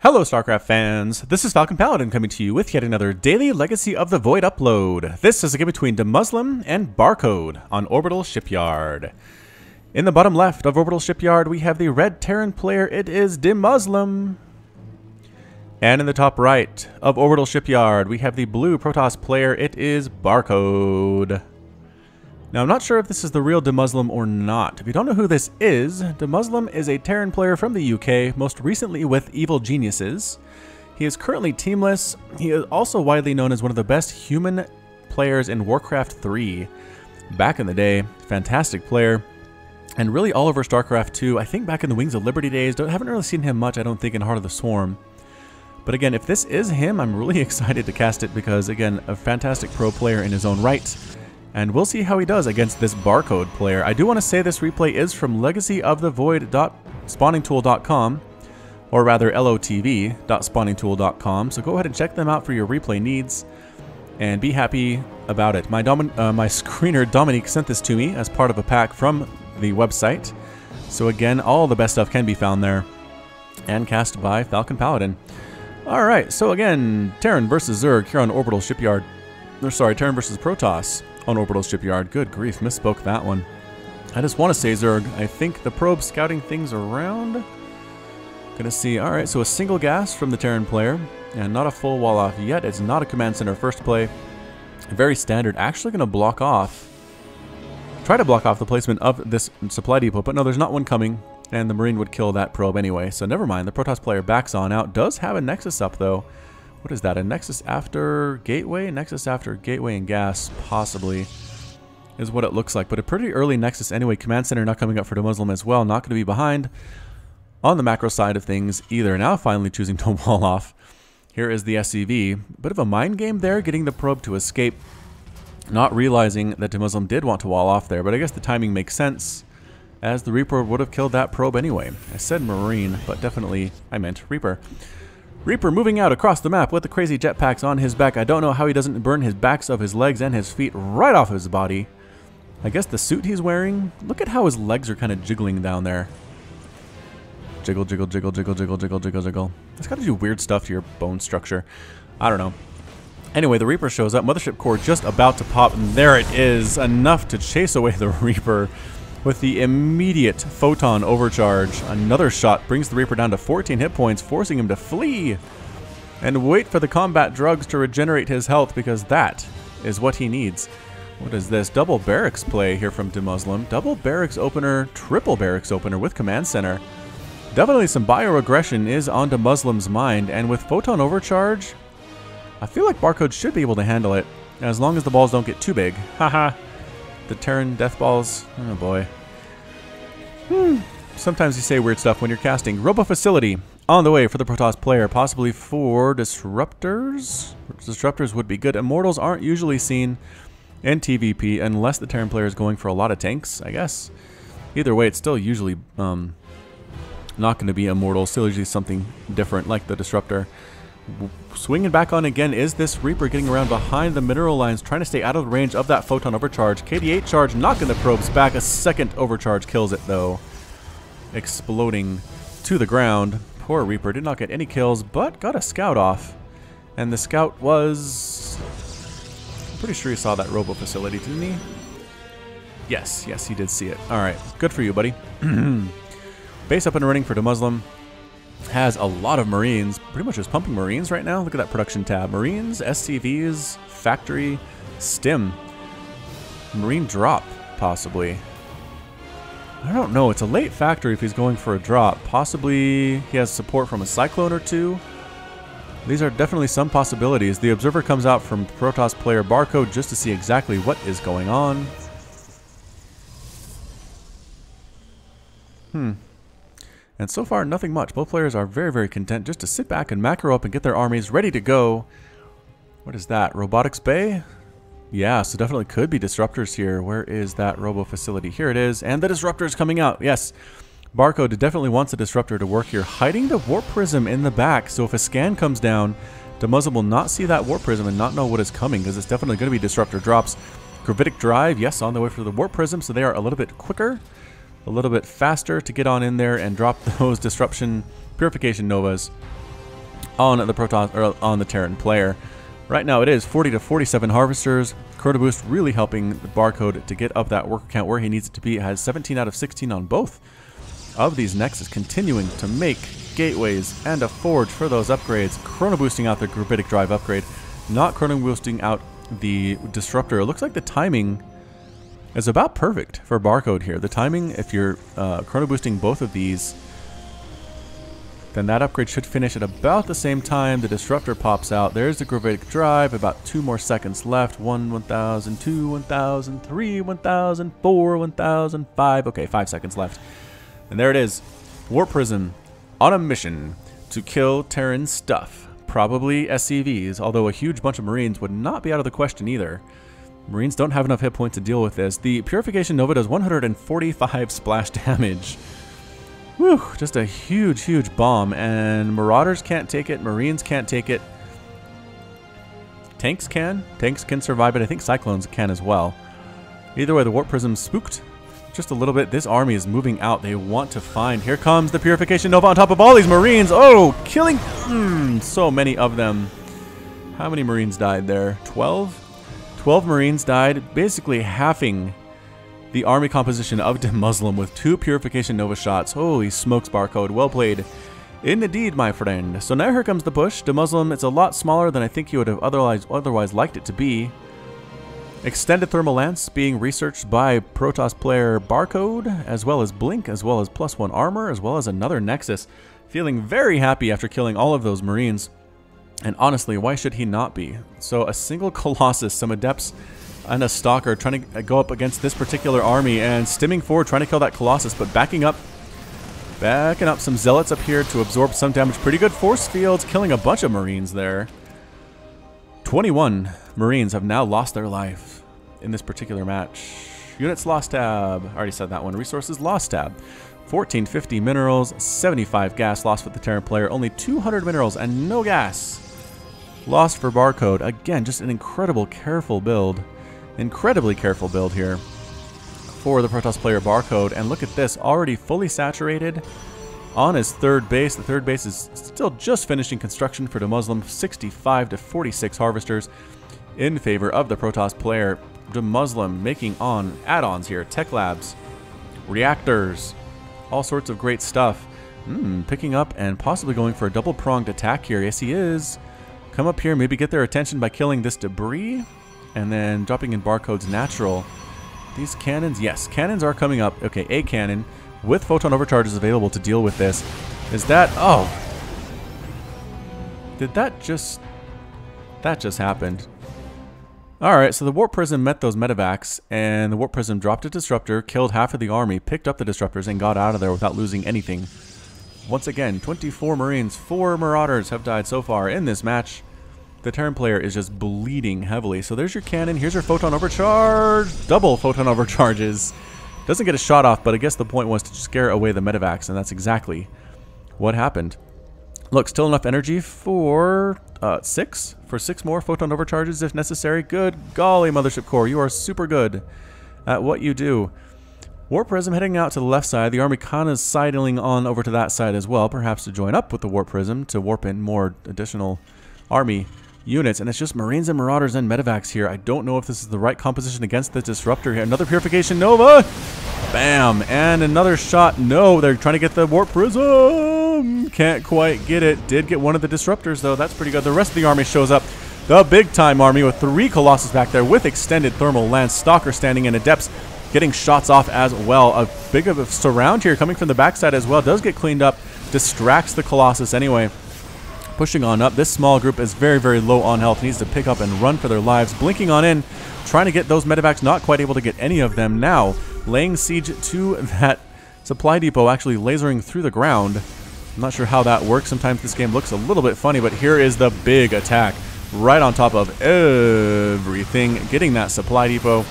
Hello StarCraft fans, this is Falcon Paladin coming to you with yet another daily Legacy of the Void upload. This is a game between DeMusliM and Barcode on Orbital Shipyard. In the bottom left of Orbital Shipyard we have the red Terran player, it is DeMusliM. And in the top right of Orbital Shipyard we have the blue Protoss player, it is Barcode. Now, I'm not sure if this is the real DeMusliM or not. If you don't know who this is, DeMusliM is a Terran player from the UK, most recently with Evil Geniuses. He is currently teamless. He is also widely known as one of the best human players in Warcraft 3. Back in the day, fantastic player. And really all over StarCraft 2. I think back in the Wings of Liberty days, haven't really seen him much, I don't think, in Heart of the Swarm. But again, if this is him, I'm really excited to cast it because, again, a fantastic pro player in his own right. And we'll see how he does against this Barcode player. I do want to say this replay is from legacyofthevoid.spawningtool.com, or rather lotv.spawningtool.com. So go ahead and check them out for your replay needs, and be happy about it. My screener Dominique sent this to me as part of a pack from the website. So again, all the best stuff can be found there, and cast by Falcon Paladin. All right, so again, Terran versus Zerg here on Orbital Shipyard. Or sorry, Terran versus Protoss on Orbital Shipyard. Good grief, misspoke that one. I just want to say Zerg. I think the probe scouting things around. Gonna see. Alright, so a single gas from the Terran player. And not a full wall off yet. It's not a command center first play. Very standard. Actually gonna block off. Try to block off the placement of this supply depot. But no, there's not one coming. And the Marine would kill that probe anyway. So never mind. The Protoss player backs on out. Does have a Nexus up though. What is that? A Nexus after Gateway? Nexus after Gateway and Gas, possibly, is what it looks like. But a pretty early Nexus anyway. Command Center not coming up for DeMusliM as well. Not going to be behind on the macro side of things either. Now finally choosing to wall off. Here is the SCV. Bit of a mind game there, getting the probe to escape. Not realizing that DeMusliM did want to wall off there. But I guess the timing makes sense, as the Reaper would have killed that probe anyway. I said Marine, but definitely I meant Reaper. Reaper moving out across the map with the crazy jetpacks on his back. I don't know how he doesn't burn his backs of his legs and his feet right off his body. I guess the suit he's wearing. Look at how his legs are kind of jiggling down there. Jiggle, jiggle, jiggle, jiggle, jiggle, jiggle, jiggle, jiggle. It's got to do weird stuff to your bone structure. I don't know. Anyway, the Reaper shows up. Mothership core just about to pop, and there it is. Enough to chase away the Reaper. With the immediate photon overcharge, another shot brings the Reaper down to 14 hit points, forcing him to flee and wait for the combat drugs to regenerate his health, because that is what he needs. What is this? Double barracks play here from DeMusliM. Double barracks opener, triple barracks opener with command center. Definitely some bioaggression is on DeMuslim's mind, and with photon overcharge, I feel like Barcode should be able to handle it, as long as the balls don't get too big. Haha. The Terran death balls. Oh boy. Sometimes you say weird stuff when you're casting. Robo facility on the way for the Protoss player, possibly for Disruptors. Disruptors would be good. Immortals aren't usually seen in TVP unless the Terran player is going for a lot of tanks, I guess. Either way, it's still usually not going to be Immortal. Still usually something different like the Disruptor. Swinging back on again is this Reaper, getting around behind the mineral lines, trying to stay out of the range of that photon overcharge. KD8 charge knocking the probes back. A second overcharge kills it though, exploding to the ground. Poor Reaper did not get any kills, but got a scout off. And the scout was... I'm pretty sure he saw that robo facility, didn't he? Yes, he did see it. Alright, good for you, buddy. Base up and running for DeMusliM. Has a lot of Marines, pretty much just pumping Marines right now. Look at that production tab. Marines, SCVs, factory, stim. Marine drop, possibly. I don't know. It's a late factory if he's going for a drop. Possibly he has support from a Cyclone or two. These are definitely some possibilities. The Observer comes out from Protoss player Barcode just to see exactly what is going on. And so far, nothing much. Both players are very, very content just to sit back and macro up and get their armies ready to go. What is that? Robotics Bay? Yeah, so definitely could be Disruptors here. Where is that Robo facility? Here it is. And the Disruptor is coming out. Yes. Barcode definitely wants a Disruptor to work here. Hiding the Warp Prism in the back. So if a scan comes down, DeMusliM will not see that Warp Prism and not know what is coming, because it's definitely going to be Disruptor drops. Gravitic Drive, yes, on the way for the Warp Prism. So they are a little bit quicker, a little bit faster to get on in there and drop those Disruption Purification Novas. on the Protoss, or on the Terran player. Right now it is 40 to 47 harvesters. Chrono Boost really helping the Barcode to get up that worker count where he needs it to be. It has 17 out of 16 on both of these Nexus, continuing to make gateways and a forge for those upgrades. Chrono boosting out the Gravitic Drive upgrade, not chrono boosting out the Disruptor. It looks like the timing is about perfect for Barcode here. The timing, if you're chrono boosting both of these, then that upgrade should finish at about the same time the Disruptor pops out. There's the Gravitic Drive, about 2 more seconds left. 1,000, 2, 1,000, 3, 1,000, 4, 1,005. Okay, 5 seconds left. And there it is. Warp Prism on a mission to kill Terran stuff. Probably SCVs, although a huge bunch of Marines would not be out of the question either. Marines don't have enough hit points to deal with this. The Purification Nova does 145 splash damage. Whew, just a huge, huge bomb. And Marauders can't take it. Marines can't take it. Tanks can. Tanks can survive it. I think Cyclones can as well. Either way, the Warp Prism spooked just a little bit. This army is moving out. They want to find. Here comes the Purification Nova on top of all these Marines. Oh, killing so many of them. How many Marines died there? 12? 12 Marines died, basically halving the army composition of DeMusliM with 2 Purification Nova shots. Holy smokes, Barcode. Well played. Indeed, my friend. So now here comes the push. DeMusliM, it's a lot smaller than I think you would have otherwise liked it to be. Extended Thermal Lance being researched by Protoss player Barcode, as well as Blink, as well as +1 armor, as well as another Nexus. Feeling very happy after killing all of those Marines. And honestly, why should he not be? So a single Colossus, some Adepts, and a Stalker trying to go up against this particular army, and stimming forward trying to kill that Colossus, but backing up some Zealots up here to absorb some damage. Pretty good force fields, killing a bunch of Marines there. 21 Marines have now lost their life in this particular match. Units lost tab. I already said that one. Resources lost tab. 1450 minerals, 75 gas lost for the Terran player. Only 200 minerals and no gas lost for Barcode. Again, just an incredibly careful build here for the Protoss player Barcode. And look at this, already fully saturated on his third base. The third base is still just finishing construction for DeMusliM. 65 to 46 harvesters in favor of the Protoss player. DeMusliM making on add-ons here, tech labs, reactors, all sorts of great stuff. Picking up and possibly going for a double-pronged attack here. Yes, he is. Come up here, maybe get their attention by killing this debris, and then dropping in Barcode's natural. These cannons, yes, cannons are coming up. Okay, a cannon with photon overcharges available to deal with this. Is that, oh, did that just happened. Alright, so the Warp Prism met those medevacs, and the Warp Prism dropped a Disruptor, killed half of the army, picked up the Disruptors, and got out of there without losing anything. Once again, 24 Marines, 4 Marauders have died so far in this match. The Terran player is just bleeding heavily. So there's your cannon, here's your Photon Overcharge, double Photon Overcharges. Doesn't get a shot off, but I guess the point was to scare away the medevacs, and that's exactly what happened. Look, still enough energy for 6 more Photon Overcharges if necessary. Good golly, Mothership Core, you are super good at what you do. Warp Prism heading out to the left side. The army kind of sidling on over to that side as well, perhaps to join up with the Warp Prism to warp in more additional army units. And it's just Marines and Marauders and medevacs here. I don't know if this is the right composition against the Disruptor here. Another Purification Nova! Bam! And another shot. No, they're trying to get the Warp Prism! Can't quite get it. Did get one of the Disruptors, though. That's pretty good. The rest of the army shows up. The big-time army with 3 Colossus back there with extended thermal lance. Stalker standing in. Adepts getting shots off as well. A big of a surround here coming from the backside as well. Does get cleaned up. Distracts the Colossus anyway. Pushing on up. This small group is very, very low on health. Needs to pick up and run for their lives. Blinking on in. Trying to get those medevacs. Not quite able to get any of them now. Laying siege to that supply depot. Actually lasering through the ground. I'm not sure how that works. Sometimes this game looks a little bit funny, but here is the big attack. Right on top of everything. Getting that supply depot.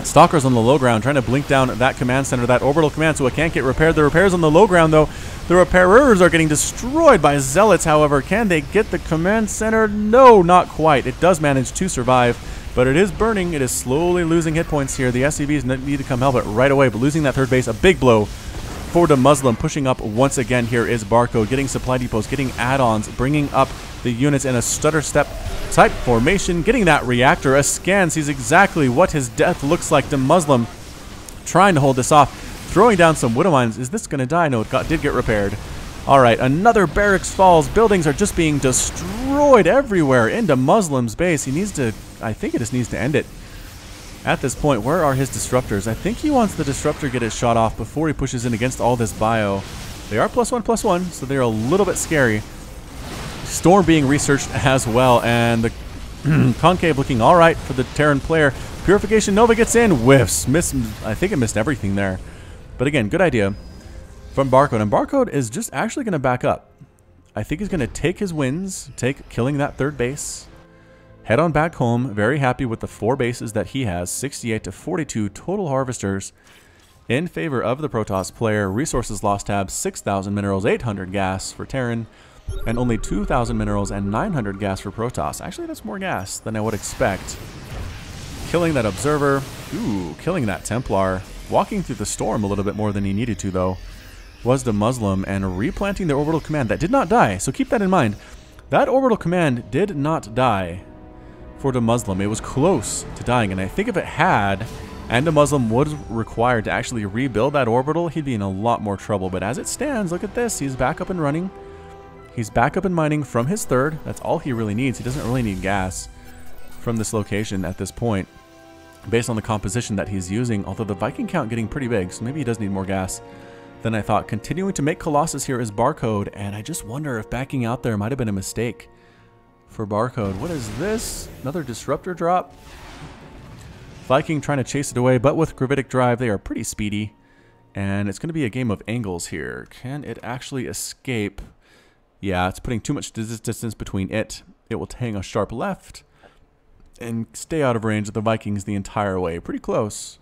Stalkers on the low ground trying to blink down that command center, that orbital command, so it can't get repaired. The repairs on the low ground, though, the repairers are getting destroyed by Zealots. However, can they get the command center? No, not quite. It does manage to survive, but it is burning. It is slowly losing hit points here. The SCVs need to come help it right away, but losing that third base, a big blow for DeMusliM. Pushing up once again here is Barcode, getting supply depots, getting add-ons, bringing up the units in a stutter step type formation, getting that reactor. A scan sees exactly what his death looks like. DeMusliM trying to hold this off, throwing down some widow mines. Is this going to die? No, it did get repaired. All right, another barracks falls. Buildings are just being destroyed everywhere into DeMuslim's base. He needs to, I think he just needs to end it. At this point, where are his disruptors? I think he wants the disruptor to get his shot off before he pushes in against all this bio. They are +1/+1, so they're a little bit scary. Storm being researched as well, and the Concave looking all right for the Terran player. Purification Nova gets in, whiffs. I think it missed everything there. But again, good idea from Barcode, and Barcode is just actually going to back up. I think he's going to take his wins, killing that third base, head on back home. Very happy with the 4 bases that he has, 68 to 42 total harvesters in favor of the Protoss player. Resources lost tab, 6,000 minerals, 800 gas for Terran, and only 2,000 minerals and 900 gas for Protoss. Actually, that's more gas than I would expect. Killing that Observer, ooh, killing that Templar, walking through the storm a little bit more than he needed to though, was DeMusliM, and replanting the orbital command that did not die. So keep that in mind. That orbital command did not die for DeMusliM. It was close to dying, and I think if it had, and DeMusliM was required to actually rebuild that orbital, he'd be in a lot more trouble. But as it stands, look at this. He's back up and running. He's back up and mining from his third. That's all he really needs. He doesn't really need gas from this location at this point, based on the composition that he's using, although the Viking count getting pretty big, so maybe he does need more gas than I thought. Continuing to make Colossus here is Barcode, and I just wonder if backing out there might have been a mistake for Barcode. What is this? Another Disruptor drop? Viking trying to chase it away, but with Gravitic Drive, they are pretty speedy, and it's going to be a game of angles here. Can it actually escape? Yeah, it's putting too much distance between it. It will hang a sharp left and stay out of range of the Vikings the entire way. Pretty close,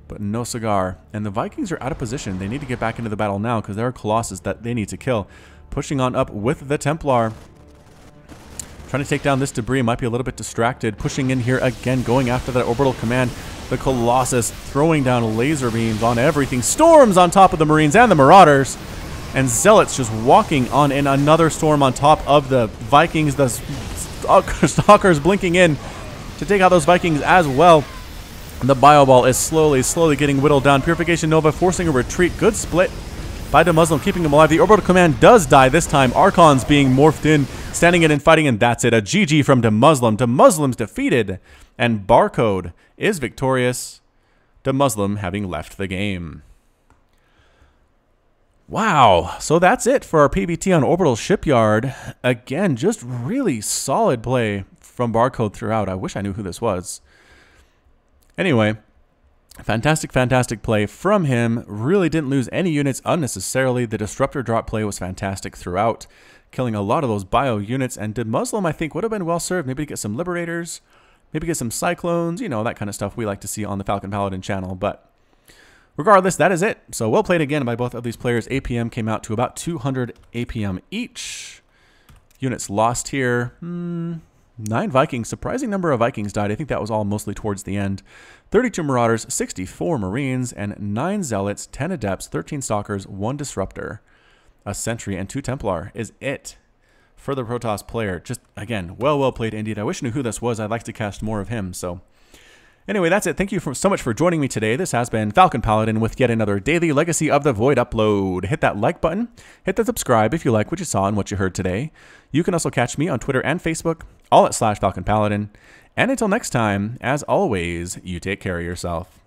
but no cigar. And the Vikings are out of position. They need to get back into the battle now because there are Colossus that they need to kill. Pushing on up with the Templar. Trying to take down this debris. Might be a little bit distracted. Pushing in here again, going after that orbital command. The Colossus throwing down laser beams on everything. Storms on top of the Marines and the Marauders. And Zealots just walking on in another storm on top of the Vikings. The Stalkers blinking in to take out those Vikings as well. The Bio Ball is slowly getting whittled down. Purification Nova forcing a retreat. Good split by DeMusliM, keeping him alive. The orbital command does die this time. Archons being morphed in, standing in and fighting, and that's it. A GG from DeMusliM. DeMuslim's defeated, and Barcode is victorious. DeMusliM having left the game. Wow, so that's it for our PvT on Orbital Shipyard. Again, just really solid play from Barcode throughout. I wish I knew who this was. Anyway, fantastic play from him. Really didn't lose any units unnecessarily. The Disruptor drop play was fantastic throughout, killing a lot of those bio units. And DeMusliM, I think, would have been well served. Maybe get some Liberators, maybe get some Cyclones, you know, that kind of stuff we like to see on the Falcon Paladin channel. But regardless, that is it. So well played again by both of these players. APM came out to about 200 APM each. Units lost here. 9 Vikings. Surprising number of Vikings died. I think that was all mostly towards the end. 32 Marauders, 64 Marines, and 9 Zealots, 10 Adepts, 13 Stalkers, 1 Disruptor, a Sentry, and 2 Templar is it for the Protoss player. Just, again, well played indeed. I wish I knew who this was. I'd like to cast more of him. So anyway, that's it. Thank you so much for joining me today. This has been Falcon Paladin with yet another daily Legacy of the Void upload. Hit that like button. Hit the subscribe if you like what you saw and what you heard today. You can also catch me on Twitter and Facebook, all at /Falcon Paladin. And until next time, as always, you take care of yourself.